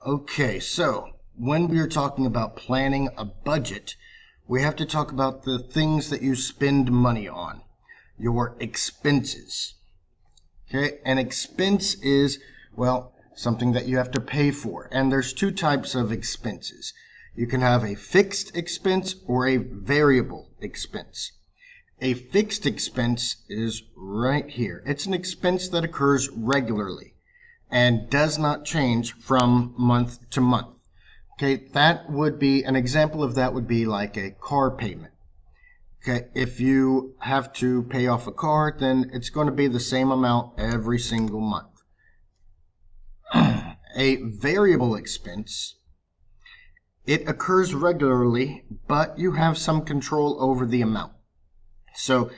Okay, so when we are talking about planning a budget, we have to talk about the things that you spend money on, your expenses. Okay, an expense is, well, something that you have to pay for. And there's two types of expenses. You can have a fixed expense or a variable expense. A fixed expense is right here. It's an expense that occurs regularly and does not change from month to month. Okay, that would be an example of that would be like a car payment. Okay, if you have to pay off a car, then it's going to be the same amount every single month. A variable expense, it occurs regularly, but you have some control over the amount. So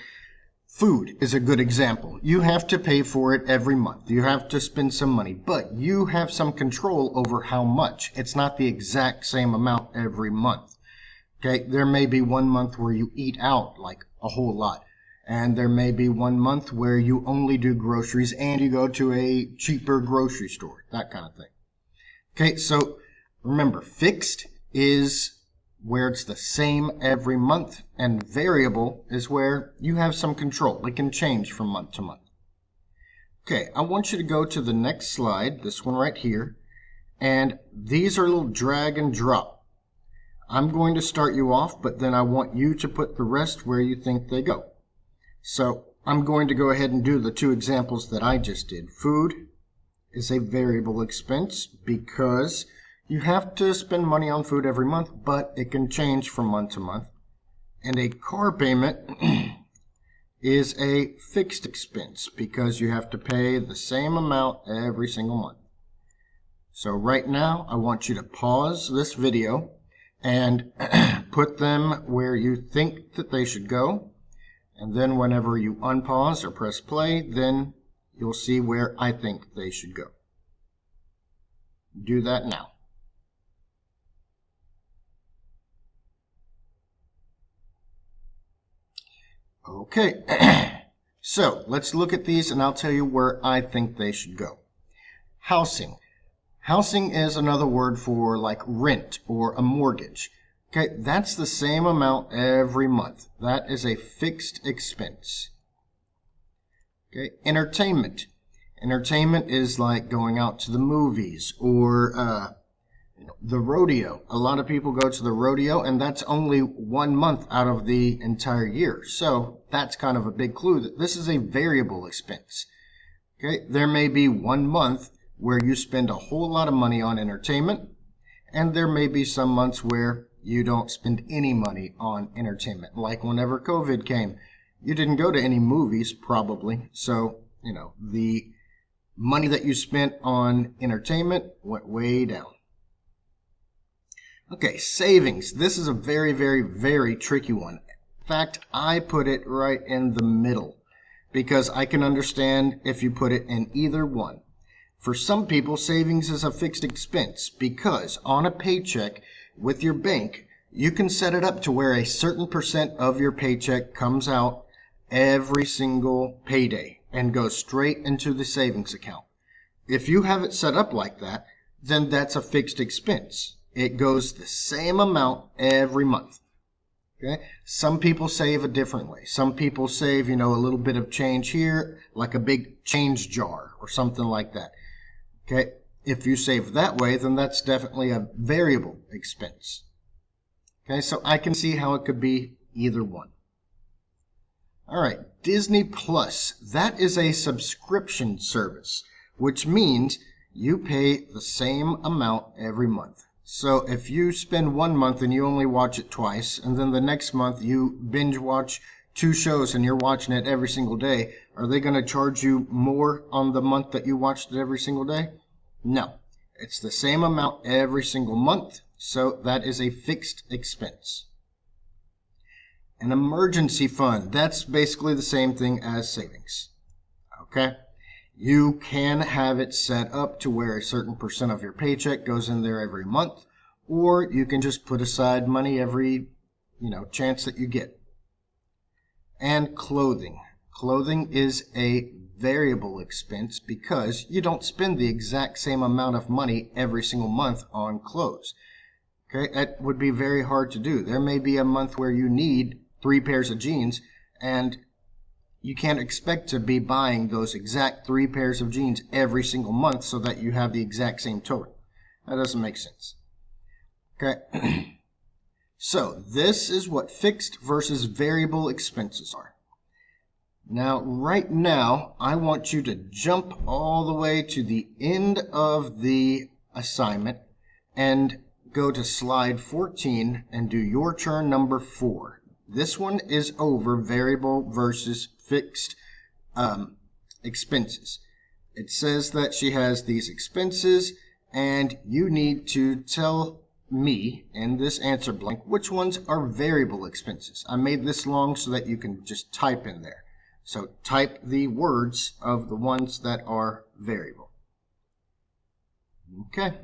food is a good example. You have to pay for it every month. You have to spend some money, but you have some control over how much. It's not the exact same amount every month. Okay, there may be 1 month where you eat out like a whole lot, and there may be 1 month where you only do groceries and you go to a cheaper grocery store, that kind of thing. Okay, so remember, fixed is where it's the same every month, and variable is where you have some control. It can change from month to month. Okay, I want you to go to the next slide, this one right here, and these are a little drag and drop. I'm going to start you off, but then I want you to put the rest where you think they go. So I'm going to go ahead and do the two examples that I just did. Food is a variable expense because you have to spend money on food every month, but it can change from month to month. And a car payment is a fixed expense because you have to pay the same amount every single month. So right now, I want you to pause this video and put them where you think that they should go. And then whenever you unpause or press play, then you'll see where I think they should go. Do that now. Okay, so let's look at these and I'll tell you where I think they should go. Housing. Housing is another word for like rent or a mortgage. Okay, that's the same amount every month. That is a fixed expense. Okay, entertainment. Entertainment is like going out to the movies or the rodeo. A lot of people go to the rodeo, and that's only 1 month out of the entire year. So that's kind of a big clue that this is a variable expense. Okay, there may be 1 month where you spend a whole lot of money on entertainment, and there may be some months where you don't spend any money on entertainment. Like whenever COVID came, you didn't go to any movies probably, so the money that you spent on entertainment went way down. Okay, savings. This is a very, very, very tricky one. In fact, I put it right in the middle because I can understand if you put it in either one. For some people, savings is a fixed expense because on a paycheck with your bank, you can set it up to where a certain percent of your paycheck comes out every single payday and goes straight into the savings account. If you have it set up like that, then that's a fixed expense. It goes the same amount every month. Okay? Some people save a different way. Some people save, a little bit of change here, like a big change jar or something like that. Okay? If you save that way, then that's definitely a variable expense. Okay, so I can see how it could be either one. All right, Disney Plus. That is a subscription service, which means you pay the same amount every month. So if you spend 1 month and you only watch it twice, and then the next month you binge watch 2 shows and you're watching it every single day, are they going to charge you more on the month that you watched it every single day? No. It's the same amount every single month, so that is a fixed expense. An emergency fund, that's basically the same thing as savings. Okay? You can have it set up to where a certain percent of your paycheck goes in there every month, or you can just put aside money every, chance that you get. And clothing. Clothing is a variable expense because you don't spend the exact same amount of money every single month on clothes. Okay, that would be very hard to do. There may be a month where you need 3 pairs of jeans, and you can't expect to be buying those exact 3 pairs of jeans every single month so that you have the exact same total. That doesn't make sense. Okay, so this is what fixed versus variable expenses are. Now, right now, I want you to jump all the way to the end of the assignment and go to slide 14 and do your turn number 4. This one is over variable versus fixed expenses. It says that she has these expenses, and you need to tell me in this answer blank which ones are variable expenses. I made this long so that you can just type in there. So type the words of the ones that are variable. Okay.